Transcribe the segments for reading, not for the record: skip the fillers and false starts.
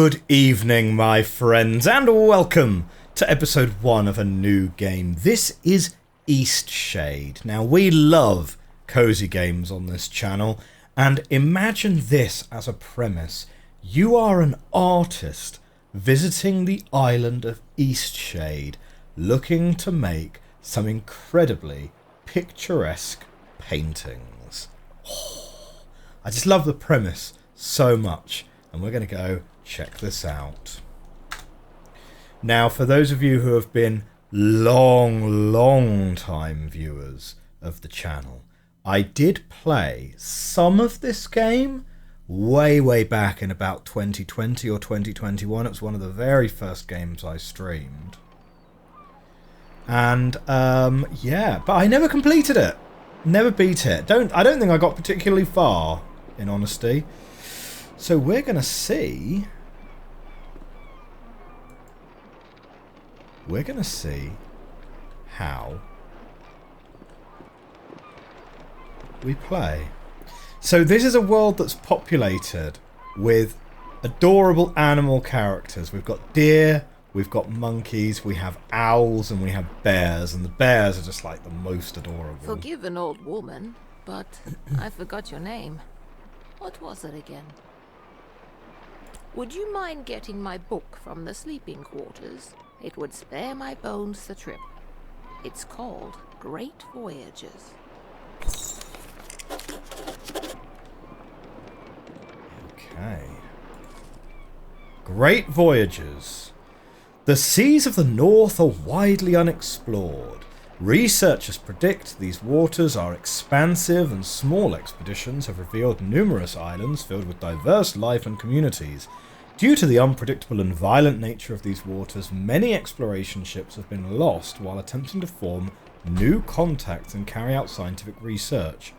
Good evening, my friends, and welcome to episode 1 of a new game. This is Eastshade. Now, we love cozy games on this channel, and imagine this as a premise. You are an artist visiting the island of Eastshade, looking to make some incredibly picturesque paintings. Oh, I just love the premise so much, and we're going to go check this out. Now, for those of you who have been long time viewers of the channel, I did play some of this game way back in about 2020 or 2021. It was one of the very first games I streamed. And yeah, but I never completed it. Never beat it. I don't think I got particularly far, in honesty. So we're going to see how we play. So this is a world that's populated with adorable animal characters. We've got deer, we've got monkeys, we have owls, and we have bears. And the bears are just like the most adorable. Forgive an old woman, but I forgot your name. What was it again? Would you mind getting my book from the sleeping quarters? It would spare my bones the trip. It's called Great Voyages. Okay. Great Voyages. The seas of the north are widely unexplored. Researchers predict these waters are expansive, and small expeditions have revealed numerous islands filled with diverse life and communities. Due to the unpredictable and violent nature of these waters, many exploration ships have been lost while attempting to form new contacts and carry out scientific research.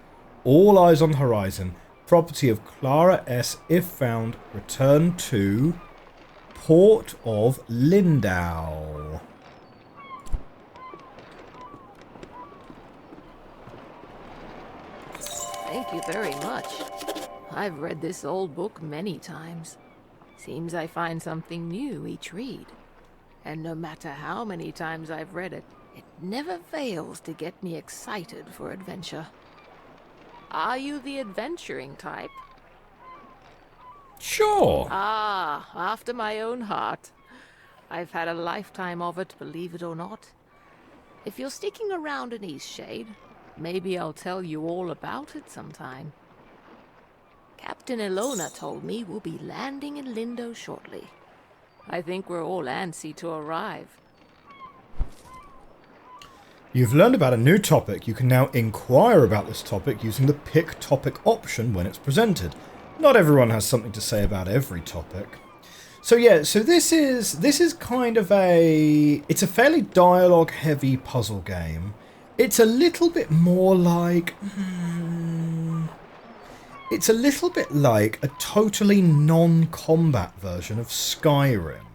All eyes on the horizon. Property of Clara S. If found, return to Port of Lindow. Thank you very much. I've read this old book many times. Seems I find something new each read. And no matter how many times I've read it, it never fails to get me excited for adventure. Are you the adventuring type? Sure. Ah, after my own heart. I've had a lifetime of it, believe it or not. If you're sticking around in Eastshade, maybe I'll tell you all about it sometime. Captain Ilona told me we'll be landing in Lindow shortly. I think we're all antsy to arrive. You've learned about a new topic. You can now inquire about this topic using the pick topic option when it's presented. Not everyone has something to say about every topic. So yeah, so this is kind of it's a fairly dialogue heavy puzzle game. It's a little bit more like it's a little bit like a totally non-combat version of Skyrim.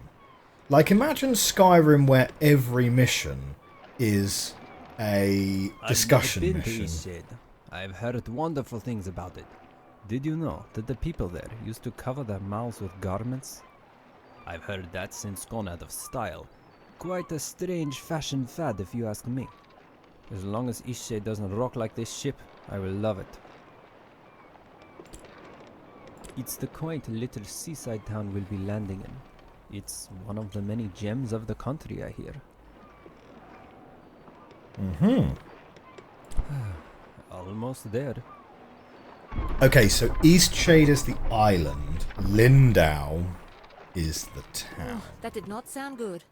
Like, imagine Skyrim where every mission is a discussion mission. I've heard wonderful things about it. Did you know that the people there used to cover their mouths with garments? I've heard that's since gone out of style. Quite a strange fashion fad, if you ask me. As long as Eastshade doesn't rock like this ship, I will love it. It's the quaint little seaside town we'll be landing in. It's one of the many gems of the country, I hear. Almost there. Okay, so Eastshade is the island. Lindow is the town. Oh, that did not sound good.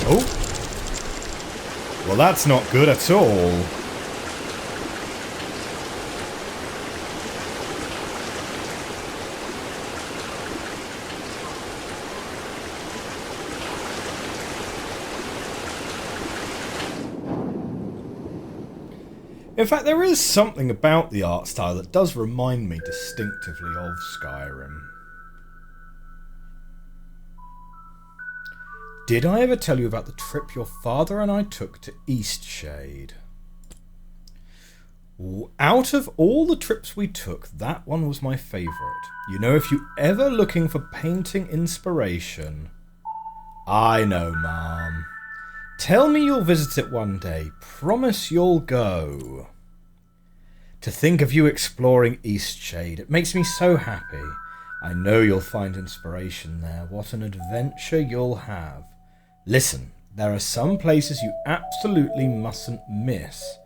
Oh. Well, that's not good at all. In fact, there is something about the art style that does remind me distinctively of Skyrim. Did I ever tell you about the trip your father and I took to Eastshade? Out of all the trips we took, that one was my favourite. You know, if you're ever looking for painting inspiration... I know, Mom. Tell me you'll visit it one day. Promise you'll go. To think of you exploring Eastshade, it makes me so happy. I know you'll find inspiration there. What an adventure you'll have. Listen, there are some places you absolutely mustn't miss.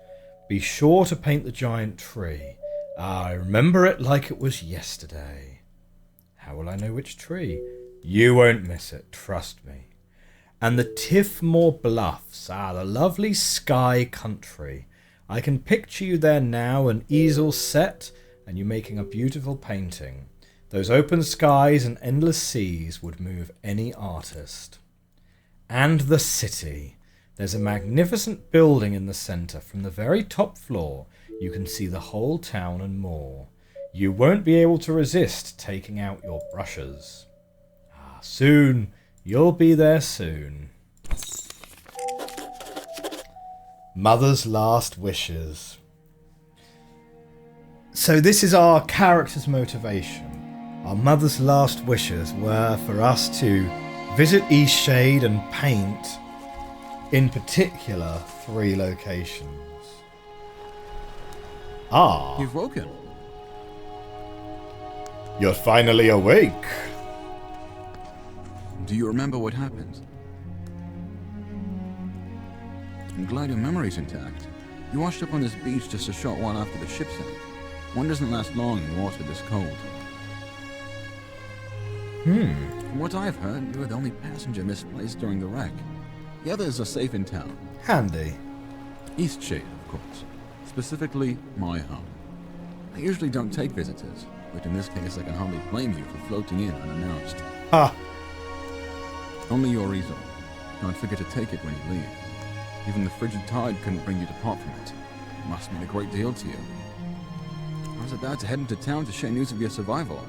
Be sure to paint the giant tree. I remember it like it was yesterday. How will I know which tree? You won't miss it, trust me. And the Tiffmore Bluffs, the lovely sky country. I can picture you there now, an easel set, and you making a beautiful painting. Those open skies and endless seas would move any artist. And the city. There's a magnificent building in the centre. From the very top floor, you can see the whole town and more. You won't be able to resist taking out your brushes. Soon. You'll be there soon. Mother's last wishes. So this is our character's motivation. Our mother's last wishes were for us to visit Eastshade and paint, in particular, 3 locations. You've woken. You're finally awake. Do you remember what happened? I'm glad your memory's intact. You washed up on this beach just a short while after the ship sank. One doesn't last long in water this cold. From what I've heard, you were the only passenger misplaced during the wreck. The others are safe in town. Handy. Eastshade, of course. Specifically, my home. I usually don't take visitors, but in this case I can hardly blame you for floating in unannounced. Ha! Only your easel. Don't forget to take it when you leave. Even the frigid tide couldn't bring you to part from it. It must mean a great deal to you. I was about to head into town to share news of your survival.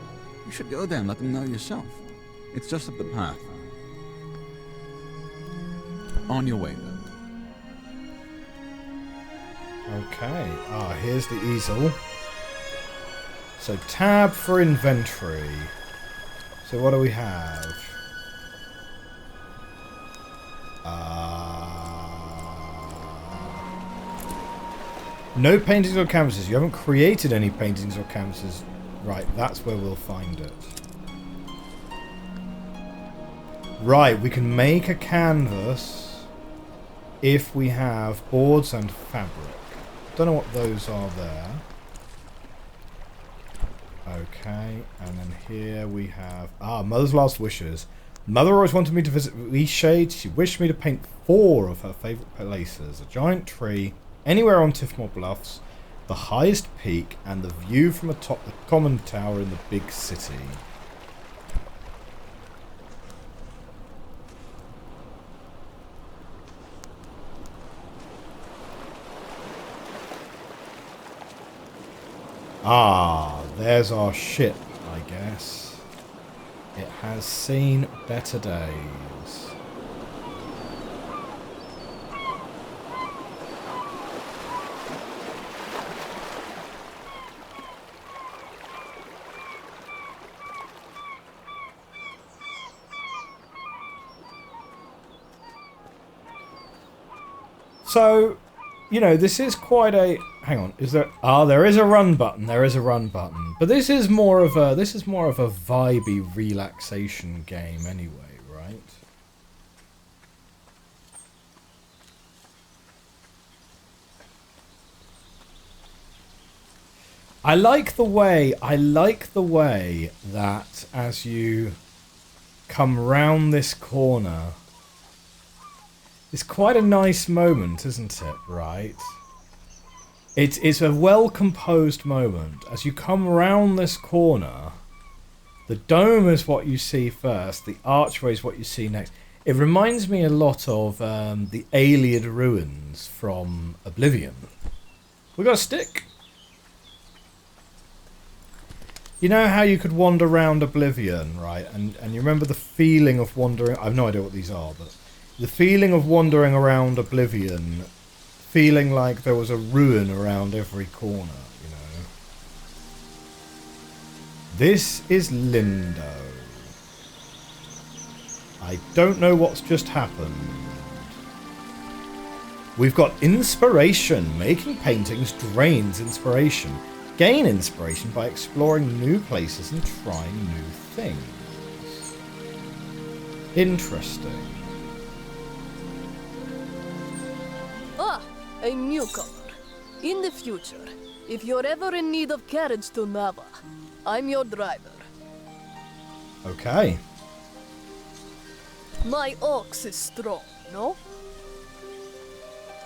You should go there and let them know yourself. It's just up the path. On your way, then. Okay. Here's the easel. So tab for inventory. So what do we have? No paintings or canvases. You haven't created any paintings or canvases. Right, that's where we'll find it. Right, we can make a canvas if we have boards and fabric. Don't know what those are there. Okay, and then here we have... Mother's last wishes. Mother always wanted me to visit Eastshade. She wished me to paint 4 of her favourite places. A giant tree, anywhere on Tiffmore Bluffs, the highest peak, and the view from atop the common tower in the big city. There's our ship, I guess. It has seen better days. So, you know, this is quite a... Hang on, is there... there is a run button. There is a run button. But this is more of a vibey relaxation game anyway, right? I like the way that as you come round this corner, it's quite a nice moment, isn't it, right? It's a well-composed moment. As you come round this corner, the dome is what you see first, the archway is what you see next. It reminds me a lot of the Alien ruins from Oblivion. We got a stick. You know how you could wander around Oblivion, right? And you remember the feeling of wandering... I have no idea what these are, but... The feeling of wandering around Oblivion feeling like there was a ruin around every corner, you know. This is Lindow. I don't know what's just happened. We've got inspiration. Making paintings drains inspiration. Gain inspiration by exploring new places and trying new things. Interesting. Ah, a newcomer. In the future, if you're ever in need of carriage to Nava, I'm your driver. Okay. My ox is strong, no?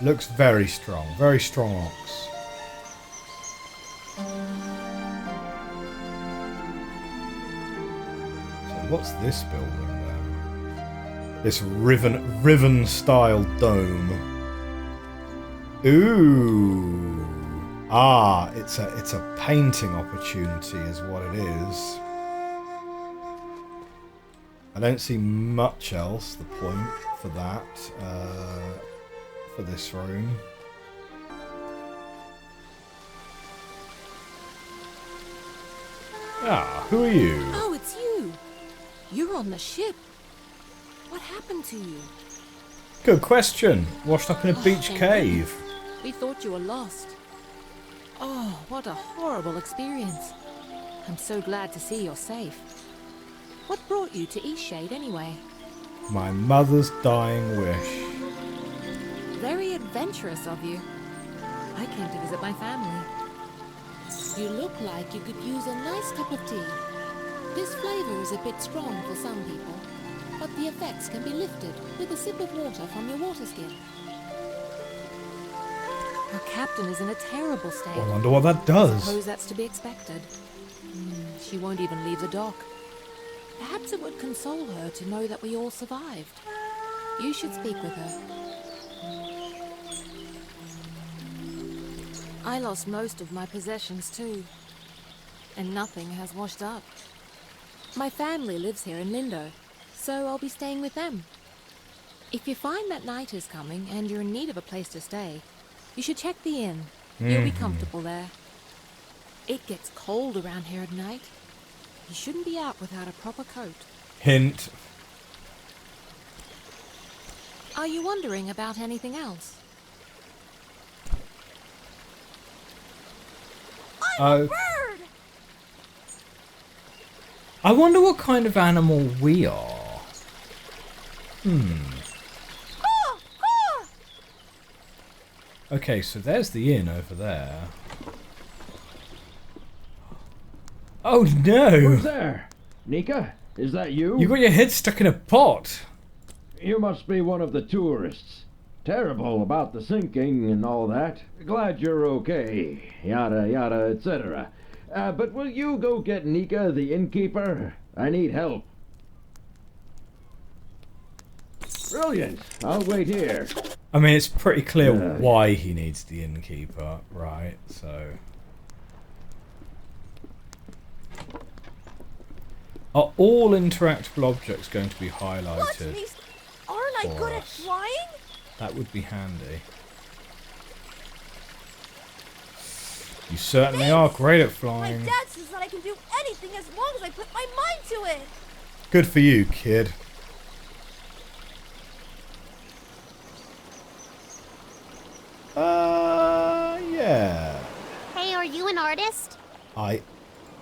Looks very strong. Very strong ox. So what's this building then? This Riven style dome. Ooh. Ah, it's a painting opportunity is what it is. I don't see much else, the point for that, for this room. Ah, who are you? Oh, it's you. You're on the ship. What happened to you? Good question. Washed up in a beach thank cave. goodness. We thought you were lost. Oh, what a horrible experience. I'm so glad to see you're safe. What brought you to Eastshade anyway? My mother's dying wish. Very adventurous of you. I came to visit my family. You look like you could use a nice cup of tea. This flavor is a bit strong for some people, but the effects can be lifted with a sip of water from your water skin. Our captain is in a terrible state. I wonder what that I does. suppose that's to be expected. She won't even leave the dock. Perhaps it would console her to know that we all survived. You should speak with her. I lost most of my possessions too, and nothing has washed up. My family lives here in Lindow, so I'll be staying with them. If you find that night is coming and you're in need of a place to stay, you should check the inn. You'll be comfortable there. It gets cold around here at night. You shouldn't be out without a proper coat. Hint. Are you wondering about anything else? Oh. I wonder what kind of animal we are. Okay, so there's the inn over there. Oh no! Who's there? Nika, is that you? You got your head stuck in a pot. You must be one of the tourists. Terrible about the sinking and all that. Glad you're okay. Yada yada, etc. But will you go get Nika, the innkeeper? I need help. Brilliant. I'll wait here. I mean, it's pretty clear why he needs the innkeeper, right? So... Are all interactable objects going to be highlighted? Aren't I good at us? flying? That would be handy. You certainly are great at My flying. dad says that I can do anything as long as I put my mind to it. Good for you, kid. Yeah. Hey, are you an artist? I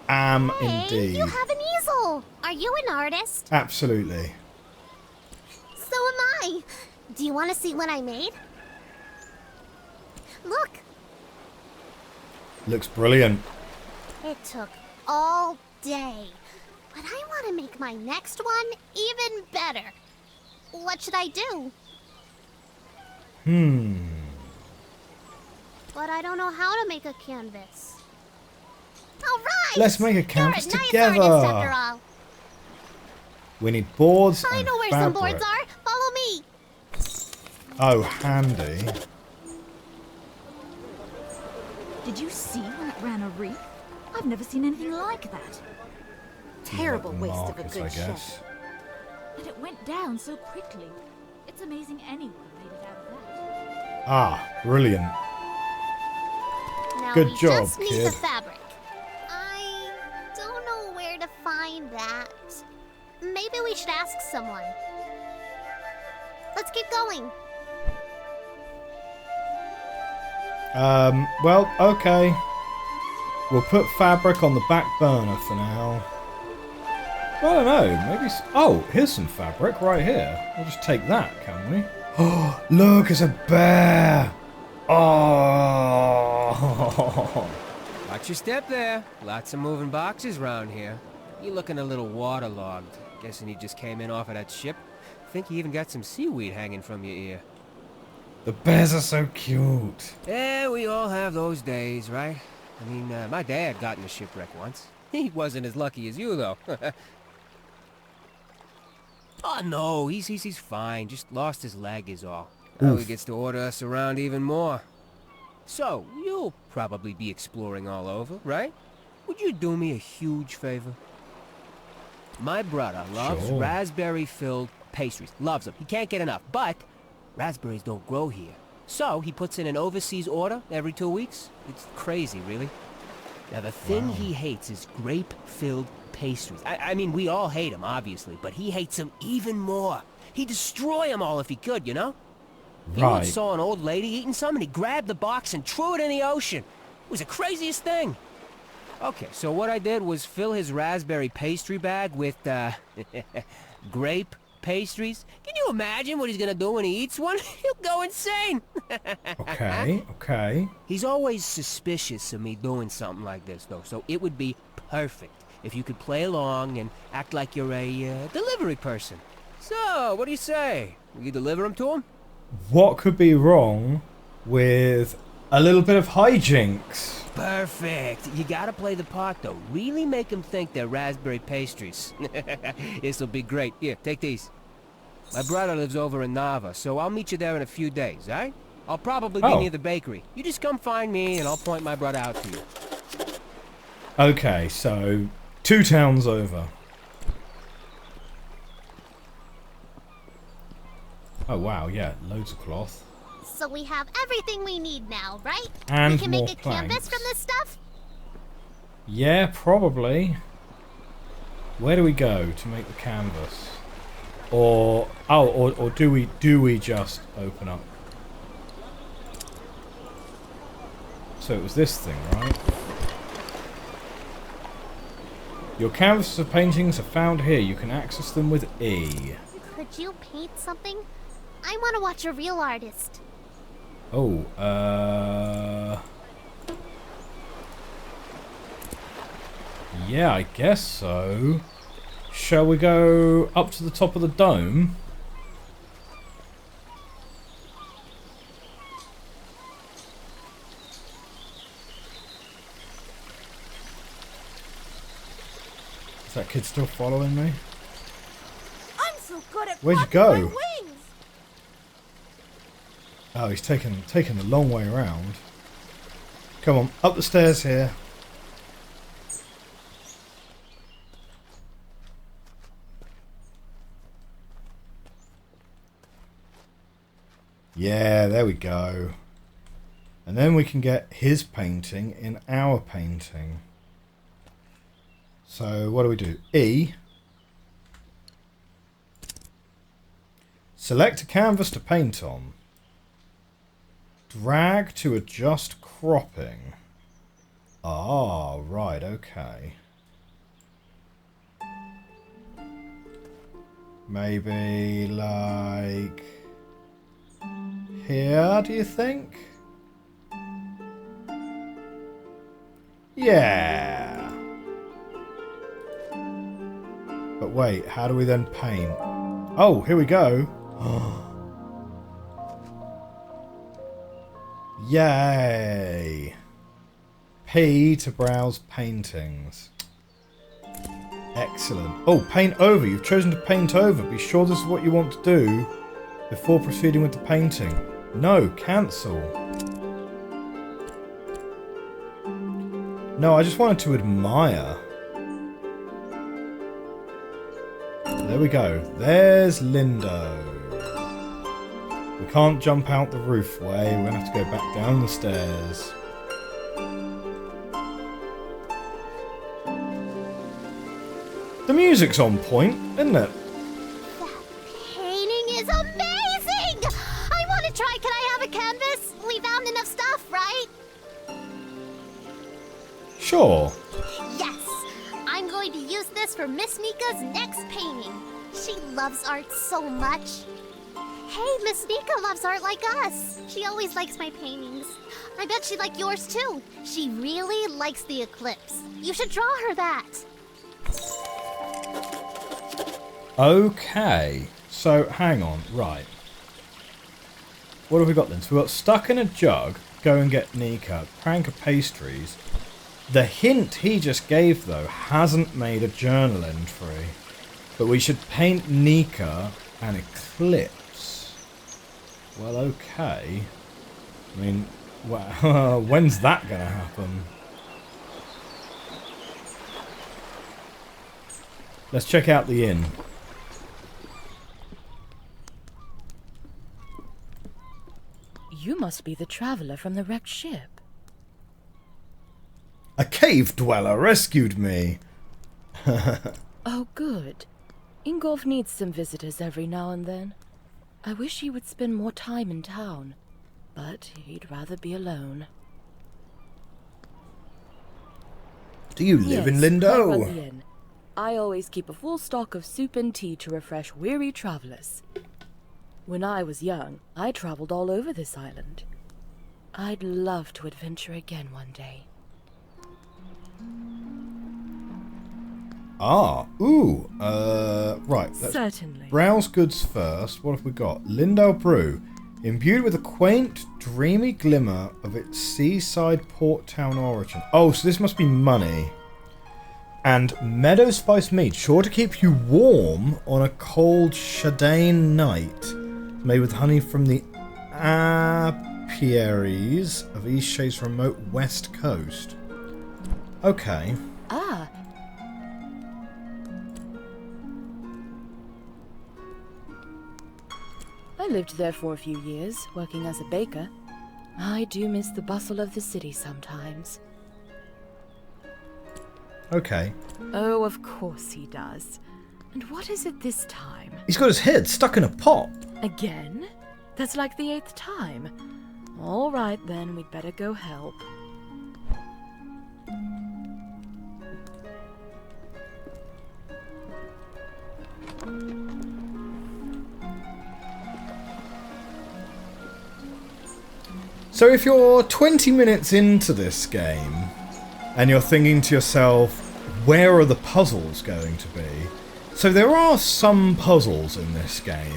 am Hey, indeed. you have an easel. Are you an artist? Absolutely. So am I. Do you want to see what I made? Look, Looks brilliant. it took all day. But I want to make my next one even better. What should I do? But I don't know how to make a canvas. All right. Let's make a You're canvas nice together. artist after all. We need boards I and know where some fabric. boards are. Follow me. Oh, handy. Did you see when it ran a reef? I've never seen anything like that. Terrible waste of a Markers, good I ship. guess. And it went down so quickly. It's amazing anyone made it out of that. Ah, brilliant. Now Good we job, just need kid. the fabric. I don't know where to find that. Maybe we should ask someone. Let's keep going. Well, okay. We'll put fabric on the back burner for now. I don't know, maybe... Oh, here's some fabric right here. We'll just take that, can we? Oh, look, it's a bear! Oh! Watch your step there. Lots of moving boxes around here. You looking a little waterlogged. Guessing you just came in off of that ship. Think you even got some seaweed hanging from your ear. The bears are so cute. Yeah, we all have those days, right? I mean, my dad got in a shipwreck once. He wasn't as lucky as you, though. Oh, no, he's fine. Just lost his leg is all. Now he gets to order us around even more. So, you'll probably be exploring all over, right? Would you do me a huge favor? My brother loves Sure. raspberry-filled pastries. Loves them. He can't get enough. But raspberries don't grow here. So he puts in an overseas order every 2 weeks. It's crazy, really. Now, the thing he hates is grape-filled pastries. I mean, we all hate them, obviously, but he hates them even more. He'd destroy them all if he could, you know? He once Right. saw an old lady eating some, and he grabbed the box and threw it in the ocean. It was the craziest thing. Okay, so what I did was fill his raspberry pastry bag with, grape pastries. Can you imagine what he's gonna do when he eats one? He'll go insane. Okay, okay. He's always suspicious of me doing something like this, though, so it would be perfect if you could play along and act like you're a delivery person. So, what do you say? Will you deliver them to him? What could be wrong with a little bit of hijinks? Perfect. You gotta play the part, though. Really make them think they're raspberry pastries. This'll be great. Here, take these. My brother lives over in Nava, so I'll meet you there in a few days, alright? I'll probably be Oh. near the bakery. You just come find me, and I'll point my brother out to you. Okay, so 2 towns over. Oh wow, yeah, loads of cloth. So we have everything we need now, right? And we can more make a canvas planks. from this stuff? Yeah, probably. Where do we go to make the canvas? Or do we just open up? So it was this thing, right? Your canvases of paintings are found here. You can access them with E. Could you paint something? I want to watch a real artist. Oh, yeah, I guess so. Shall we go up to the top of the dome? Is that kid still following me? I'm so good at Where'd you flapping go? my wings. Oh, he's taken the long way around. Come on, up the stairs here. Yeah, there we go. And then we can get his painting in our painting. So what do? E. Select a canvas to paint on. Drag to adjust cropping. Ah, right, okay. Maybe like here, do you think? Yeah. But wait, how do we then paint? Oh, here we go. Yay! P to browse paintings. Excellent. Oh, paint over. You've chosen to paint over. Be sure this is what you want to do before proceeding with the painting. No, cancel. No, I just wanted to admire. There we go. There's Lindow. We Can't jump out the roof way. We're going to have to go back down the stairs. The music's on point, isn't it? That painting is amazing! I want to try. Can I have a canvas? We found enough stuff, right? Sure. Yes! I'm going to use this for Miss Nika's next painting. She loves art so much. Hey, Miss Nika loves art like us. She always likes my paintings. I bet she'd like yours too. She really likes the eclipse. You should draw her that. Okay. So, hang on. Right. What have we got then? So we've got stuck in a jug, go and get Nika, prank of pastries. The hint he just gave, though, hasn't made a journal entry. But we should paint Nika an eclipse. Well, okay. I mean, well, when's that going to happen? Let's check out the inn. You must be the traveller from the wrecked ship. A cave dweller rescued me. Oh, good. Ingolf needs some visitors every now and then. I wish he would spend more time in town, but he'd rather be alone. Do you live in Lindow? I run the inn. I always keep a full stock of soup and tea to refresh weary travellers. When I was young, I travelled all over this island. I'd love to adventure again one day. Ah, ooh, right. Let's Certainly. browse goods first. What have we got? Lindow Brew. Imbued with a quaint, dreamy glimmer of its seaside port town origin. Oh, so this must be money. And meadow spice mead, sure to keep you warm on a cold Shadane night. Made with honey from the apiaries of Eastshade's remote west coast. Okay. Ah. I lived there for a few years, working as a baker. I do miss the bustle of the city sometimes. Okay. Oh, of course he does. And what is it this time? He's got his head stuck in a pot. Again? That's like the 8th time. All right, then, we'd better go help. So if you're 20 minutes into this game and you're thinking to yourself, where are the puzzles going to be? So there are some puzzles in this game.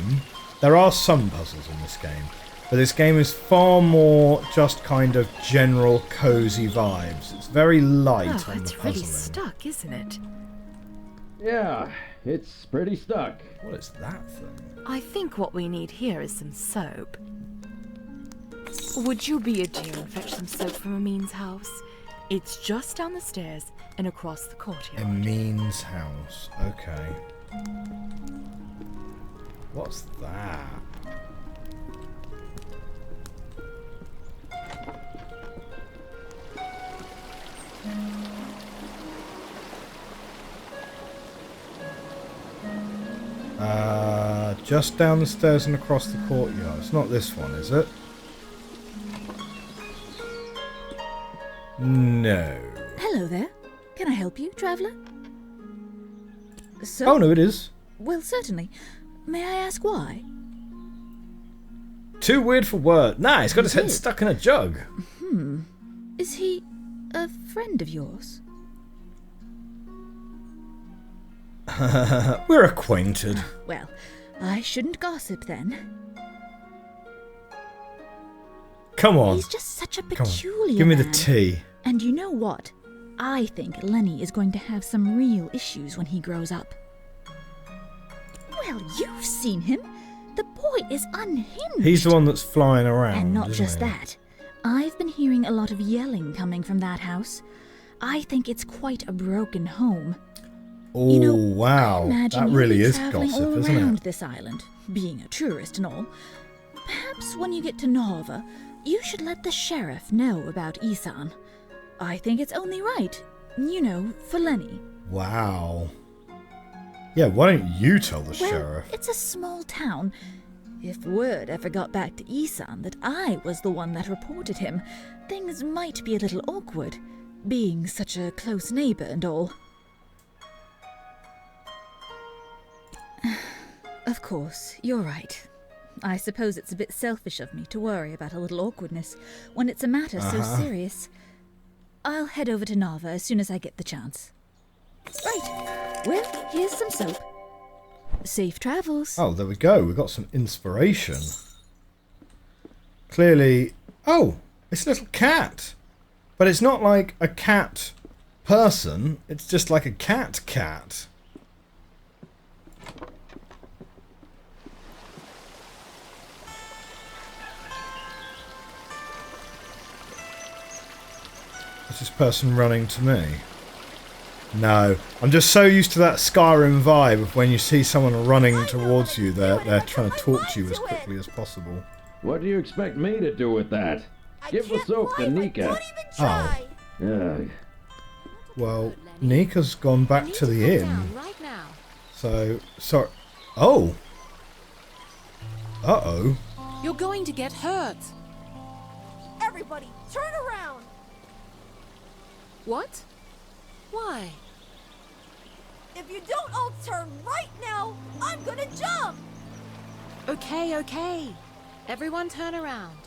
But this game is far more just kind of general cozy vibes. It's very light on the puzzling. It's really stuck, isn't it? Yeah, it's pretty stuck. What is that thing? I think what we need here is some soap. Would you be a dear and fetch some soap from Amin's house? It's just down the stairs and across the courtyard. Amin's house. Okay. What's that? Just down the stairs and across the courtyard. It's not this one, is it? No. Hello there. Can I help you, traveller? So, Oh, no, it is. well, certainly. May I ask why? Too weird for word. Nah, he's got his head Weird. stuck in a jug. Is he a friend of yours? We're acquainted. Well, I shouldn't gossip then. Come on. He's just such a Come on. peculiar Give me the man. tea. And you know what? I think Lenny is going to have some real issues when he grows up. Well, you've seen him. The boy is unhinged. He's the one that's flying around. And not isn't just he? that. I've been hearing a lot of yelling coming from that house. I think it's quite a broken home. Oh, You know, wow. Imagine That you'll really be is traveling gossip, all isn't around it? this island, being a tourist and all. Perhaps when you get to Narva, you should let the sheriff know about Isan. I think it's only right. You know, for Lenny. Wow. Yeah, why don't you tell the sheriff? It's a small town. If word ever got back to Isan that I was the one that reported him, things might be a little awkward, being such a close neighbor and all. Of course, you're right. I suppose it's a bit selfish of me to worry about a little awkwardness when it's a matter so serious. I'll head over to Narva as soon as I get the chance. Right. Well, here's some soap. Safe travels. Oh, there we go. We got some inspiration. Clearly... Oh, it's a little cat. But it's not like a cat person. It's just like a cat. Is this person running to me? No. I'm just so used to that Skyrim vibe of when you see someone running towards you, they're trying to talk to you as quickly as possible. What do you expect me to do with that? Give the soap to Nika. Oh. Yeah. Well, Nika's gone back to the inn. Right now. So, sorry. Oh. Uh-oh. You're going to get hurt. Everybody, turn around! What? Why? If you don't all turn right now, I'm gonna jump! Okay. Everyone turn around.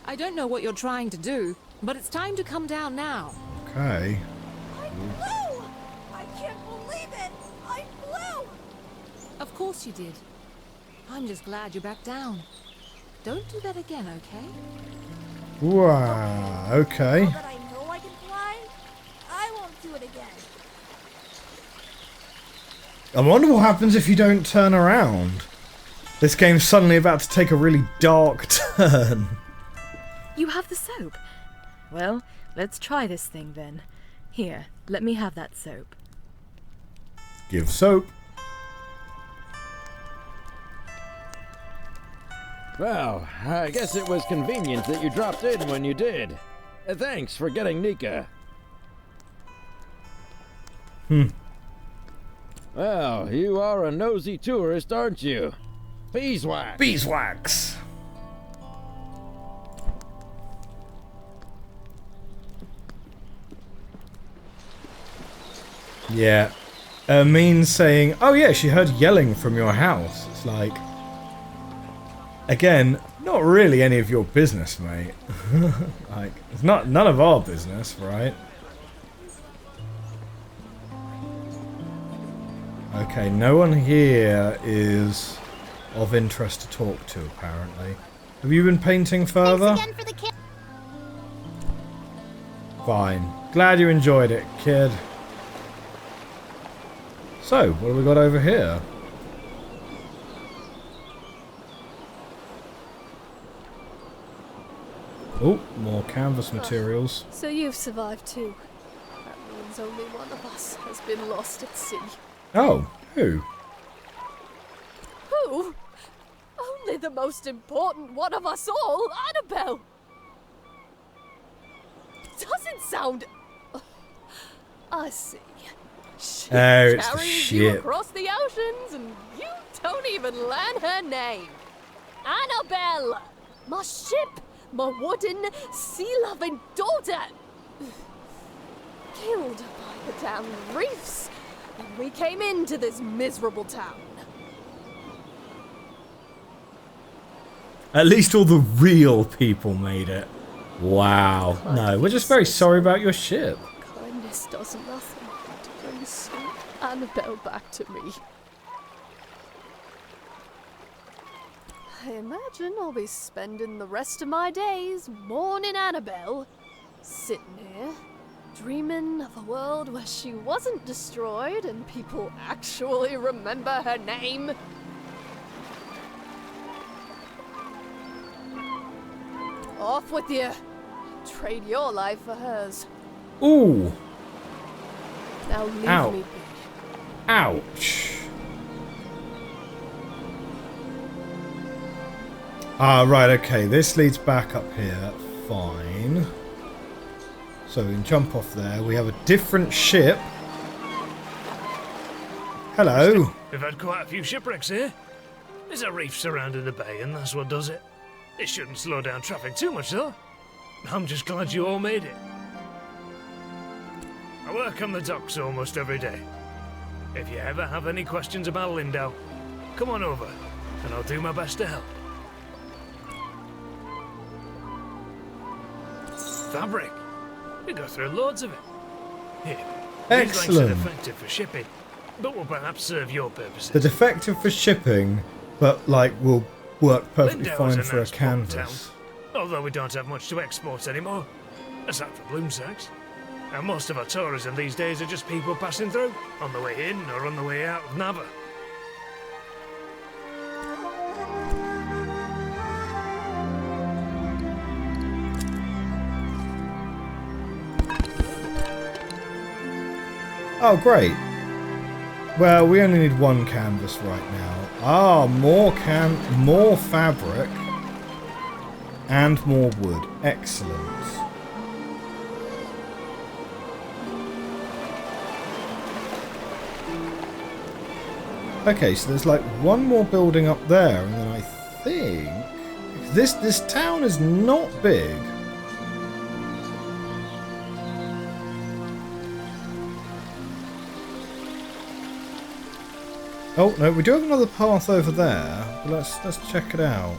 I don't know what you're trying to do, but it's time to come down now. Okay. I flew! I can't believe it! I flew! Of course you did. I'm just glad you're back down. Don't do that again, okay? Wow, okay. Now that I know I can fly, I won't do it again. I wonder what happens if you don't turn around. This game's suddenly about to take a really dark turn. You have the soap. Well, let's try this thing then. Here, let me have that soap. Give soap. Well, I guess it was convenient that you dropped in when you did. Thanks for getting Nika. Well, you are a nosy tourist, aren't you? Beeswax! Beeswax! Yeah. Means saying, oh yeah, she heard yelling from your house. It's like... Again, not really any of your business, mate. Like, it's none of our business, right? Okay, no one here is of interest to talk to, apparently. Have you been painting further? Thanks again for the kid. Fine. Glad you enjoyed it, kid. So, what have we got over here? Oh, more canvas materials. So you've survived too. That means only one of us has been lost at sea. Oh, who? Who? Only the most important one of us all, Annabelle! Doesn't sound... I see. She it's the carries you ship. across the oceans and you don't even learn her name. Annabelle! My ship! My wooden, sea-loving daughter! Killed by the damn reefs when we came into this miserable town. At least all the real people made it. Wow. No, we're just very sorry about your ship. Kindness does nothing to bring sweet Annabelle back to me. I imagine I'll be spending the rest of my days mourning Annabelle, sitting here, dreaming of a world where she wasn't destroyed and people actually remember her name. Off with you. Trade your life for hers. Ooh. Now leave Ow. me be. Ouch. Ah, right, okay. This leads back up here. Fine. So we can jump off there. We have a different ship. Hello. We've had quite a few shipwrecks here. There's a reef surrounding the bay, and that's what does it. It shouldn't slow down traffic too much, though. I'm just glad you all made it. I work on the docks almost every day. If you ever have any questions about Lindow, come on over, and I'll do my best to help. Fabric. We go through loads of it. Here, these lengths are defective for shipping, but will perhaps serve your purposes. The defective for shipping, but like will work perfectly Lindow fine is a for a nice port canvas. town, although we don't have much to export anymore, aside from bloom sacks. And most of our tourism these days are just people passing through, on the way in or on the way out of Nava. Oh, great. Well, we only need one canvas right now. Ah, more fabric and more wood. Excellent. Okay, so there's like one more building up there, and then I think this town is not big. Oh no, we do have another path over there. But let's check it out.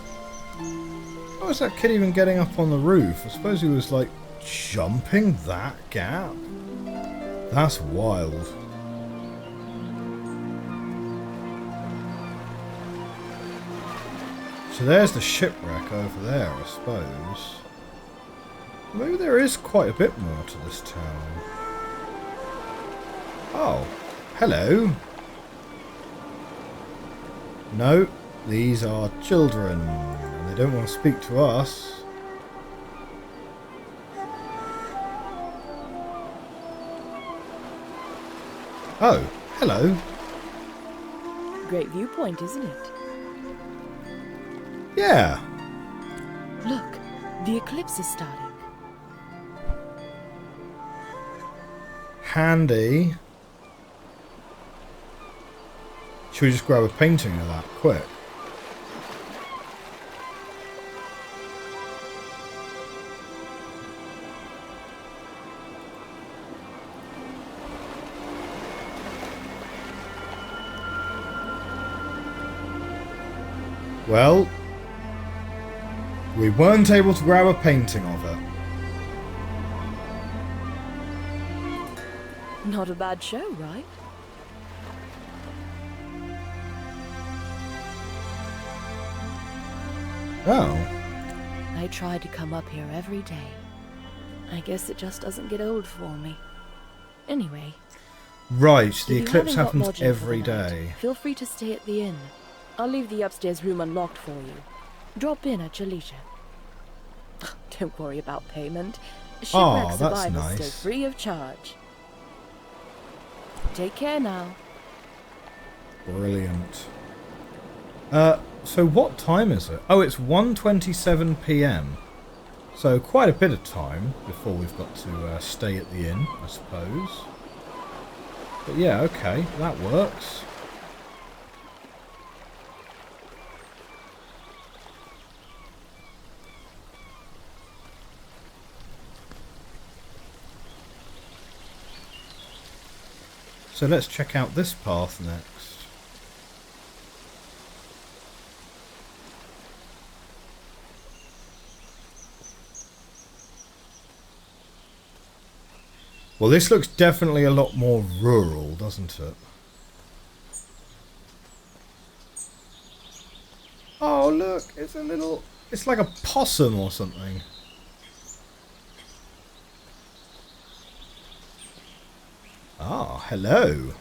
How is that kid even getting up on the roof? I suppose he was like jumping that gap. That's wild. So there's the shipwreck over there, I suppose. Maybe there is quite a bit more to this town. Oh, hello. No, these are children, and they don't want to speak to us. Oh, hello. Great viewpoint, isn't it? Yeah. Look, the eclipse is starting. Handy. Should we just grab a painting of that quick? Well, we weren't able to grab a painting of it. Not a bad show, right? Oh. I try to come up here every day. I guess it just doesn't get old for me. Anyway. Right, the if you eclipse haven't got happens lodging for every the night, day. Feel free to stay at the inn. I'll leave the upstairs room unlocked for you. Drop in at your leisure. Don't worry about payment. Shipwreck that's survivors nice. stay free of charge. Take care now. Brilliant. So what time is it? Oh, it's 1:27 PM. So quite a bit of time before we've got to stay at the inn, I suppose. But yeah, okay, that works. So let's check out this path next. Well, this looks definitely a lot more rural, doesn't it? Oh, look, it's like a possum or something. Ah, hello.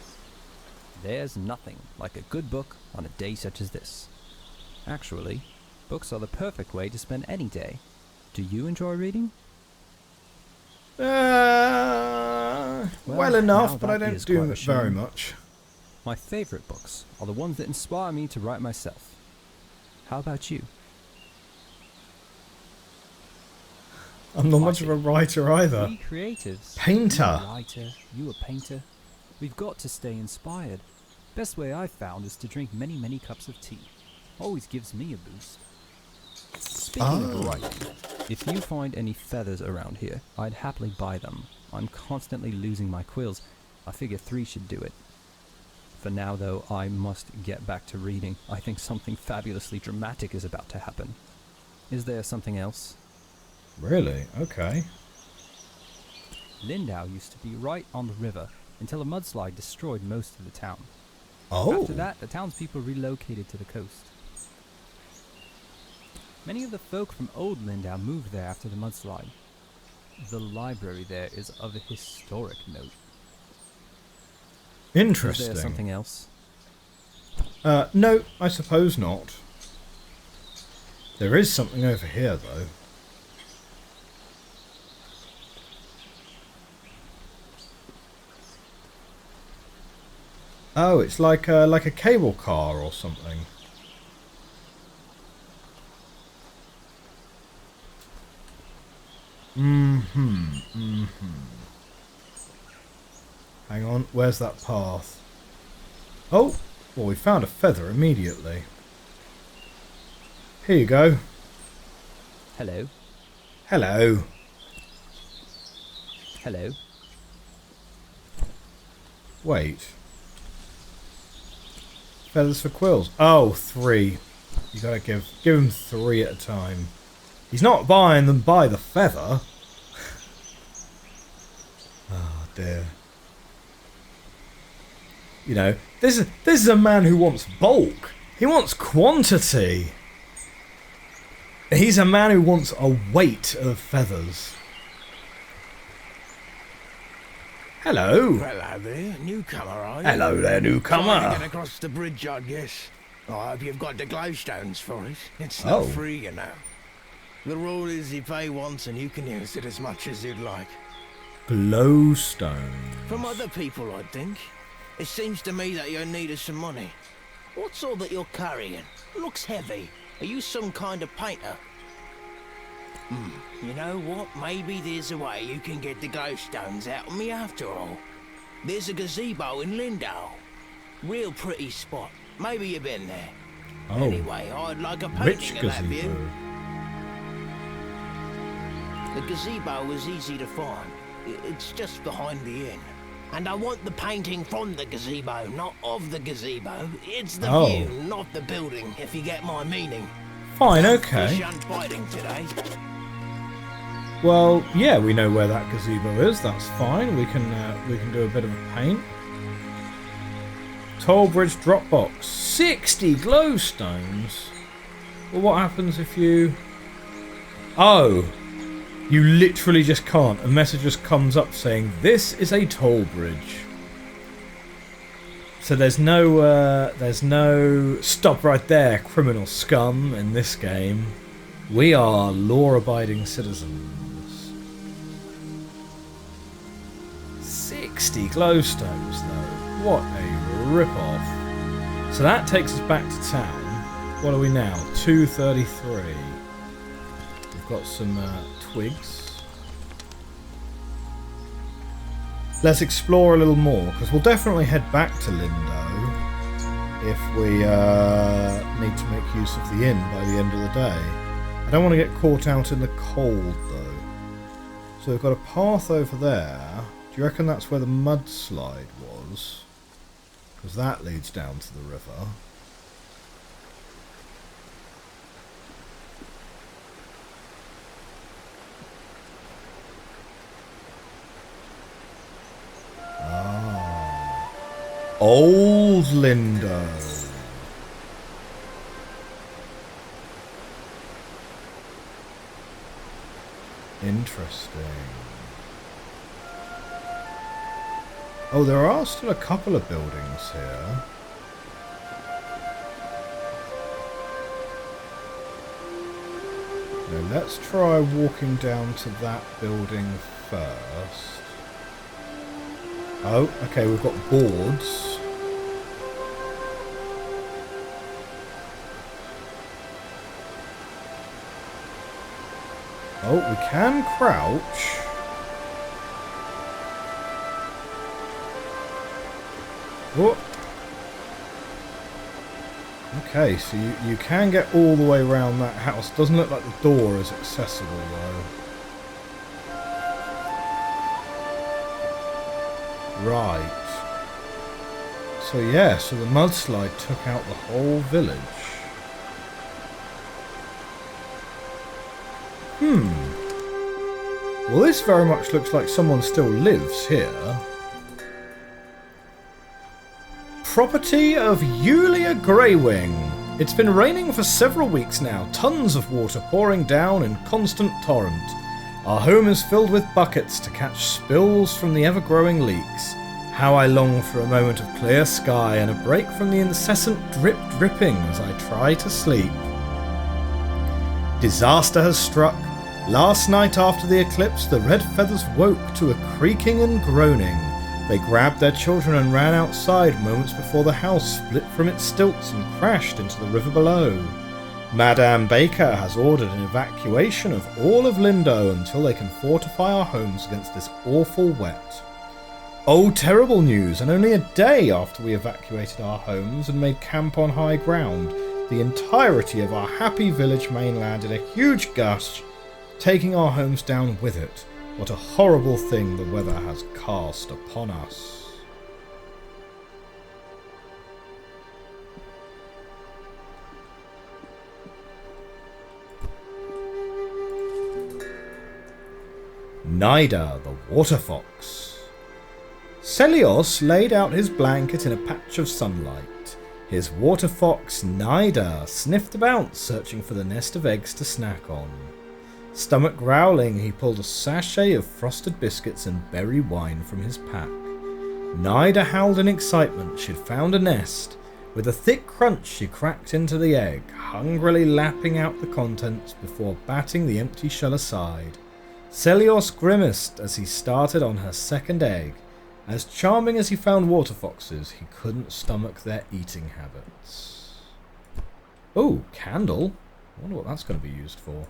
There's nothing like a good book on a day such as this. Actually, books are the perfect way to spend any day. Do you enjoy reading? Well enough, but I that don't is do quite a it very shame. much. My favorite books are the ones that inspire me to write myself. How about you? I'm not much of a writer either. We creatives. Painter. You a writer, you a painter. We've got to stay inspired. Best way I've found is to drink many, many cups of tea. Always gives me a boost. Speaking of writing, if you find any feathers around here, I'd happily buy them. I'm constantly losing my quills. I figure 3 should do it. For now, though, I must get back to reading. I think something fabulously dramatic is about to happen. Is there something else? Really? Okay. Lindow used to be right on the river until a mudslide destroyed most of the town. Oh. After that, the townspeople relocated to the coast. Many of the folk from old Lindow moved there after the mudslide. The library there is of a historic note. Interesting. Is there something else? No, I suppose not. There is something over here, though. Oh, it's like a cable car or something. Hang on, where's that path? Oh, well, we found a feather immediately. Here you go. Hello. Hello. Hello. Wait. Feathers for quills. Oh, 3. You gotta give him 3 at a time. He's not buying them by the feather. Oh dear. You know, this is a man who wants bulk. He wants quantity. He's a man who wants a weight of feathers. Hello. Hello there, newcomer, are you? Hello there, newcomer. Trying to get across the bridge, I guess. I hope you've got the glowstones for it. It's not free, you know. The rule is you pay once and you can use it as much as you'd like. Glowstone. From other people, I think. It seems to me that you're in need of some money. What's all that you're carrying? Looks heavy. Are you some kind of painter? You know what? Maybe there's a way you can get the glowstones out of me after all. There's a gazebo in Lindow. Real pretty spot. Maybe you've been there. Oh. Anyway, I'd like a Rich painting of that view. gazebo. The gazebo was easy to find. It's just behind the inn. And I want the painting from the gazebo, not of the gazebo. It's the view, not the building, if you get my meaning. Fine, okay. Fish aren't biting today. Well, yeah, we know where that gazebo is. That's fine. We can do a bit of a paint. Tollbridge Dropbox. 60 glowstones. Well, what happens if you... Oh, you literally just can't. A message just comes up saying, this is a toll bridge. So there's no stop right there, criminal scum, in this game. We are law-abiding citizens. 60 glowstones, though. What a rip-off. So that takes us back to town. What are we now? 2:33. We've got some twigs. Let's explore a little more, because we'll definitely head back to Lindow if we need to make use of the inn by the end of the day. I don't want to get caught out in the cold, though. So we've got a path over there. Do you reckon that's where the mudslide was? Because that leads down to the river. Ah. Old Lindow. Interesting. Oh, there are still a couple of buildings here. Now let's try walking down to that building first. Oh, okay, we've got boards. Oh, we can crouch. Whoop. Okay, so you can get all the way around that house. Doesn't look like the door is accessible though. Right. So yeah, so the mudslide took out the whole village. Well, this very much looks like someone still lives here. Property of Yulia Greywing. It's been raining for several weeks now, tons of water pouring down in constant torrent. Our home is filled with buckets to catch spills from the ever-growing leaks. How I long for a moment of clear sky and a break from the incessant dripping as I try to sleep. Disaster has struck. Last night after the eclipse, the red feathers woke to a creaking and groaning. They grabbed their children and ran outside moments before the house split from its stilts and crashed into the river below. Madame Baker has ordered an evacuation of all of Lindow until they can fortify our homes against this awful wet. Oh, terrible news, and only a day after we evacuated our homes and made camp on high ground, the entirety of our happy village mainland in a huge gush, taking our homes down with it. What a horrible thing the weather has cast upon us. Nida, the water fox. Celios laid out his blanket in a patch of sunlight. His water fox, Nida, sniffed about, searching for the nest of eggs to snack on. Stomach growling, he pulled a sachet of frosted biscuits and berry wine from his pack. Nida howled in excitement. She'd found a nest. With a thick crunch, she cracked into the egg, hungrily lapping out the contents before batting the empty shell aside. Celios grimaced as he started on her second egg. As charming as he found water foxes, he couldn't stomach their eating habits. Oh, candle. I wonder what that's going to be used for.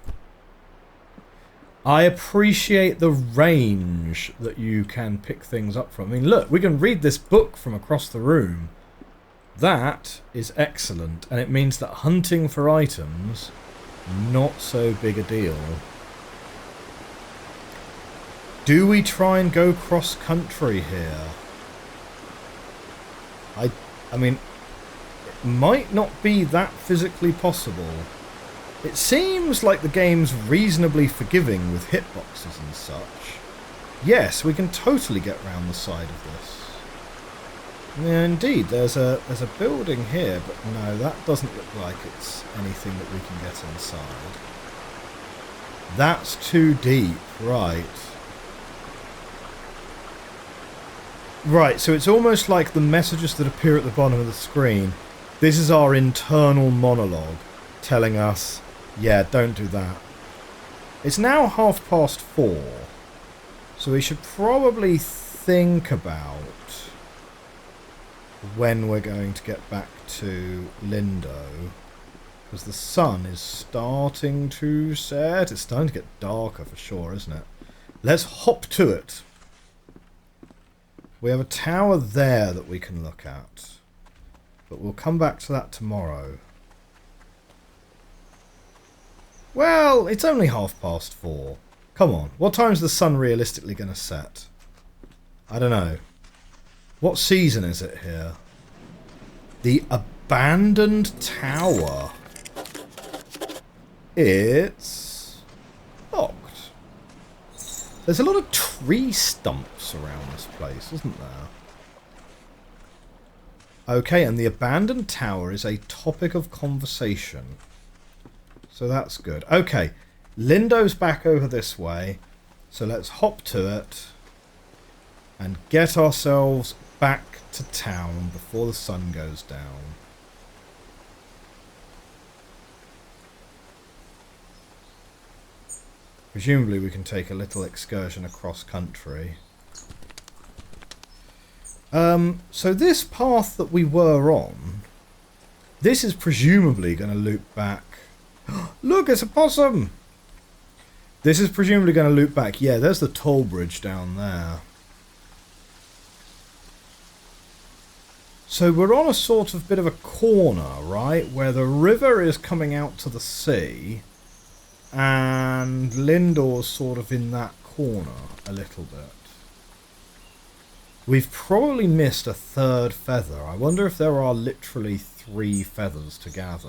I appreciate the range that you can pick things up from. I mean, look, we can read this book from across the room. That is excellent, and it means that hunting for items, not so big a deal. Do we try and go cross-country here? I mean, it might not be that physically possible. It seems like the game's reasonably forgiving with hitboxes and such. Yes, we can totally get round the side of this. Yeah, indeed, there's a building here, but no, that doesn't look like it's anything that we can get inside. That's too deep, right. Right, so it's almost like the messages that appear at the bottom of the screen. This is our internal monologue telling us, yeah, don't do that. It's now 4:30, so we should probably think about when we're going to get back to Lindow, because the sun is starting to set. It's starting to get darker for sure, isn't it? Let's hop to it. We have a tower there that we can look at, but we'll come back to that tomorrow. Well, it's only 4:30. Come on, what time's the sun realistically going to set? I don't know. What season is it here? The abandoned tower. It's locked. There's a lot of tree stumps around this place, isn't there? Okay, and the abandoned tower is a topic of conversation. So that's good. Okay, Lindow's back over this way. So let's hop to it and get ourselves back to town before the sun goes down. Presumably we can take a little excursion across country. So this path that we were on, this is presumably going to loop back. Look, it's a possum! This is presumably going to loop back. Yeah, there's the toll bridge down there. So we're on a sort of bit of a corner, right? Where the river is coming out to the sea. And Lindow's sort of in that corner a little bit. We've probably missed a third feather. I wonder if there are literally 3 feathers to gather.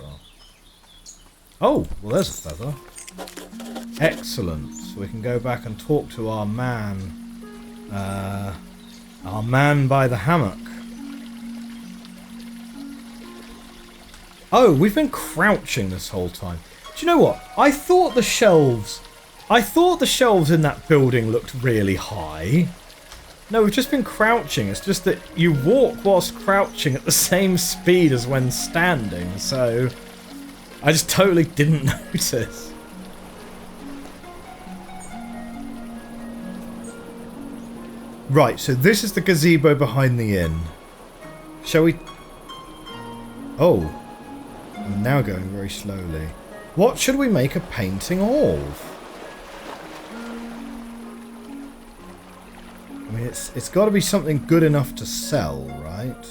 Oh, well there's a feather. Excellent. So we can go back and talk to our man. Our man by the hammock. Oh, we've been crouching this whole time. Do you know what? I thought the shelves in that building looked really high. No, we've just been crouching. It's just that you walk whilst crouching at the same speed as when standing, so I just totally didn't notice. Right, so this is the gazebo behind the inn. Shall we... Oh. I'm now going very slowly. What should we make a painting of? I mean, it's got to be something good enough to sell, right?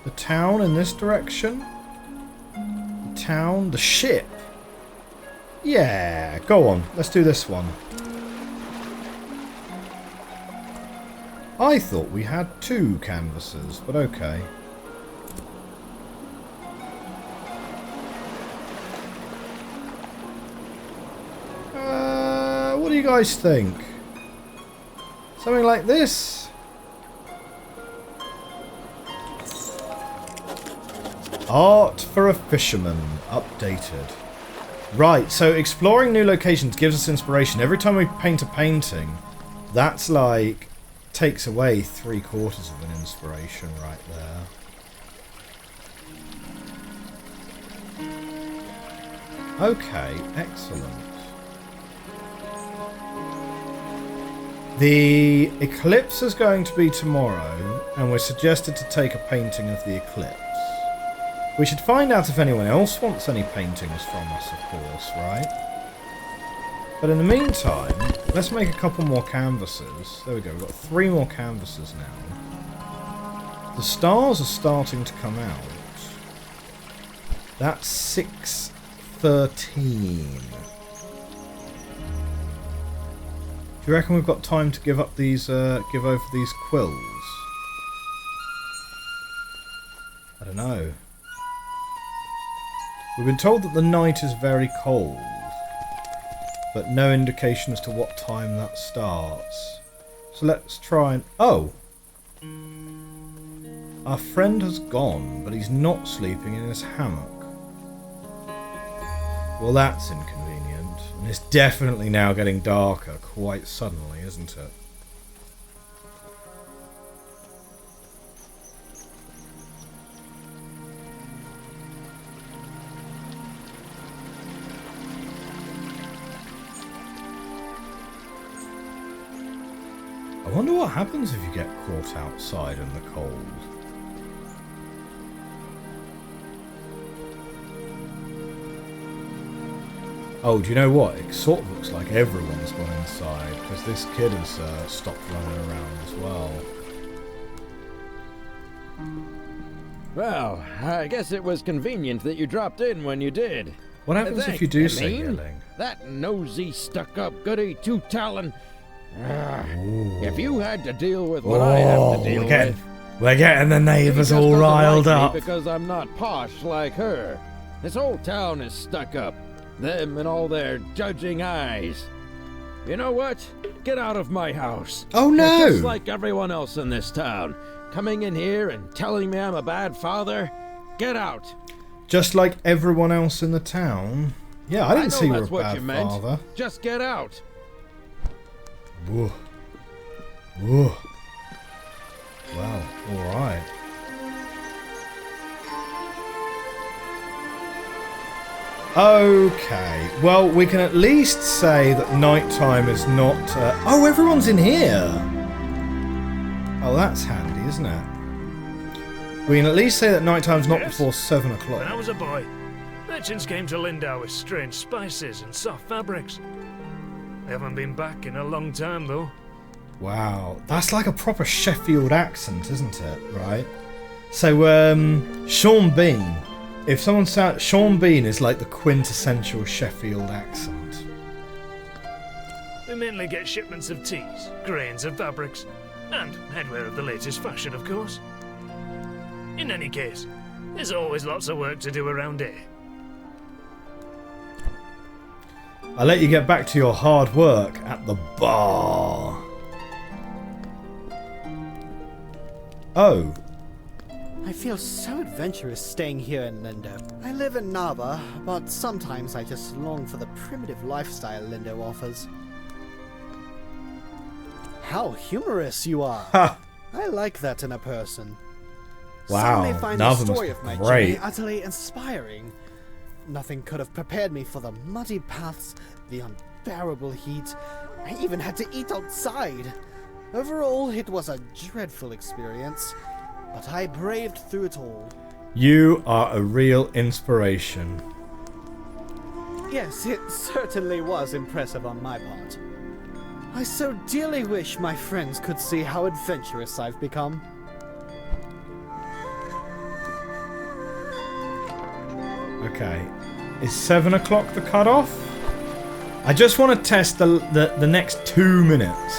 The town in this direction? The town? The ship? Yeah, go on. Let's do this one. I thought we had 2 canvases, but okay. What do you guys think? Something like this? Art for a fisherman. Updated. Right, so exploring new locations gives us inspiration. Every time we paint a painting, that's like... takes away 3/4 of an inspiration right there. Okay, excellent. The eclipse is going to be tomorrow, and we're suggested to take a painting of the eclipse. We should find out if anyone else wants any paintings from us, of course, right? But in the meantime, let's make a couple more canvases. There we go, we've got 3 more canvases now. The stars are starting to come out. That's 6:13. Do you reckon we've got time to give up these, give over these quills? I don't know. We've been told that the night is very cold, but no indication as to what time that starts. So let's try and... Oh! Our friend has gone, but he's not sleeping in his hammock. Well, that's inconvenient. And it's definitely now getting darker quite suddenly, isn't it? I wonder what happens if you get caught outside in the cold. Oh, do you know what? It sort of looks like everyone's gone inside, because this kid has stopped running around as well. Well, I guess it was convenient that you dropped in when you did. What happens if you do say yelling? That nosy, stuck-up goody two-talon. If you had to deal with what I have to deal with... We're getting the neighbours all riled up. Because I'm not posh like her. This whole town is stuck up. Them and all their judging eyes. You know what? Get out of my house. Oh no! Just like everyone else in this town. Coming in here and telling me I'm a bad father. Get out. Just like everyone else in the town? Yeah, I didn't see you were a bad father. Just get out. Whoa. Whoa. Well, alright. Okay, well, we can at least say that nighttime is not... Oh, everyone's in here! Oh, that's handy, isn't it? We can at least say that nighttime's not before 7 o'clock. When I was a boy, Merchants came to Lindow with strange spices and soft fabrics. They haven't been back in a long time, though. Wow, that's like a proper Sheffield accent, isn't it? Right? So, Sean Bean. If someone sounds... Sean Bean is like the quintessential Sheffield accent. We mainly get shipments of teas, grains and fabrics, and headwear of the latest fashion, of course. In any case, there's always lots of work to do around here. I'll let you get back to your hard work at the bar. Oh. I feel so adventurous staying here in Lindow. I live in Nava, but sometimes I just long for the primitive lifestyle Lindow offers. How humorous you are! Ha! I like that in a person. Wow, Some may find Nava the story must of be my great. journey utterly inspiring. Nothing could have prepared me for the muddy paths, the unbearable heat. I even had to eat outside. Overall, it was a dreadful experience, but I braved through it all. You are a real inspiration. Yes, it certainly was impressive on my part. I so dearly wish my friends could see how adventurous I've become. Okay. Is 7 o'clock the cutoff? I just want to test the next 2 minutes.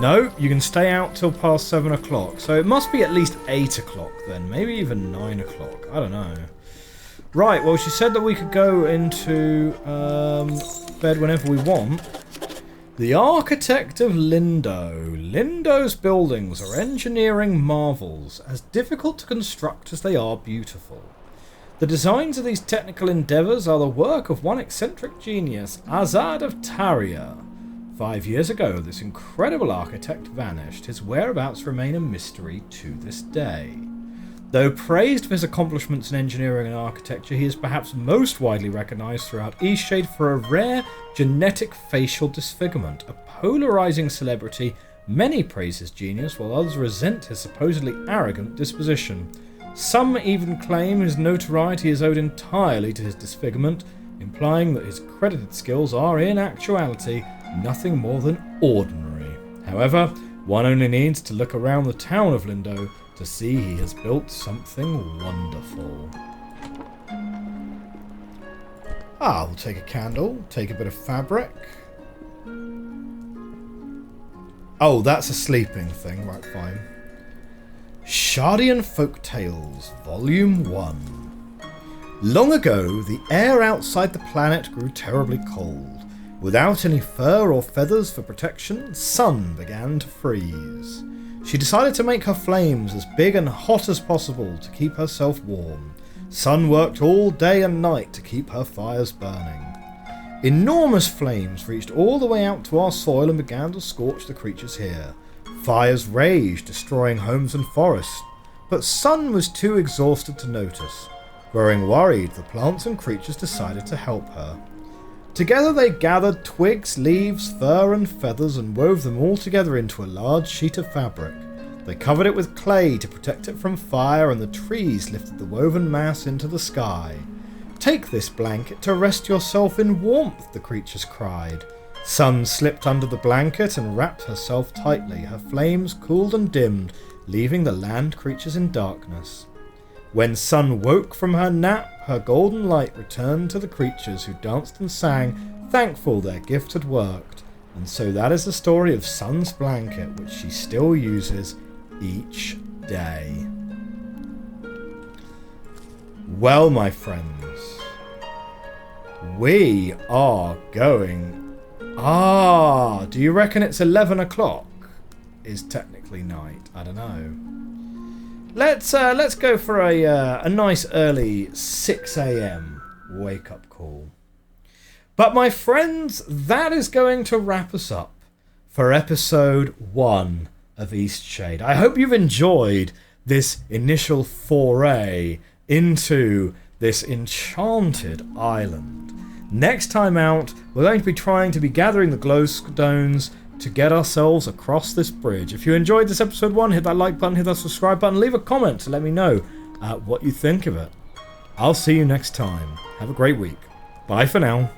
No, you can stay out till past 7 o'clock. So it must be at least 8 o'clock then. Maybe even 9 o'clock. I don't know. Right, well, she said that we could go into bed whenever we want. The architect of Lindow. Lindow's buildings are engineering marvels, as difficult to construct as they are beautiful. The designs of these technical endeavours are the work of one eccentric genius, Azad of Taria. 5 years ago, this incredible architect vanished. His whereabouts remain a mystery to this day. Though praised for his accomplishments in engineering and architecture, he is perhaps most widely recognised throughout Eastshade for a rare genetic facial disfigurement. A polarising celebrity, many praise his genius, while others resent his supposedly arrogant disposition. Some even claim his notoriety is owed entirely to his disfigurement, implying that his credited skills are, in actuality, nothing more than ordinary. However, one only needs to look around the town of Lindow to see he has built something wonderful. We'll take a candle, take a bit of fabric. Oh, that's a sleeping thing, right, fine. Shardian Folk Tales, Volume 1. Long ago, the air outside the planet grew terribly cold. Without any fur or feathers for protection, Sun began to freeze. She decided to make her flames as big and hot as possible to keep herself warm. Sun worked all day and night to keep her fires burning. Enormous flames reached all the way out to our soil and began to scorch the creatures here. Fires raged, destroying homes and forests, but Sun was too exhausted to notice. Growing worried, the plants and creatures decided to help her. Together they gathered twigs, leaves, fur and feathers and wove them all together into a large sheet of fabric. They covered it with clay to protect it from fire, and the trees lifted the woven mass into the sky. "Take this blanket to rest yourself in warmth," the creatures cried. Sun slipped under the blanket and wrapped herself tightly. Her flames cooled and dimmed, leaving the land creatures in darkness. When Sun woke from her nap, her golden light returned to the creatures, who danced and sang, thankful their gift had worked. And so that is the story of Sun's blanket, which she still uses each day. Well, my friends, we are going... do you reckon it's 11 o'clock? Is technically night. I don't know. Let's go for a nice early 6 a.m. wake-up call. But my friends, that is going to wrap us up for episode 1 of Eastshade. I hope you've enjoyed this initial foray into this enchanted island. Next time out, we're going to be trying to be gathering the glowstones to get ourselves across this bridge. If you enjoyed this episode 1, hit that like button, hit that subscribe button, leave a comment to let me know what you think of it. I'll see you next time. Have a great week. Bye for now.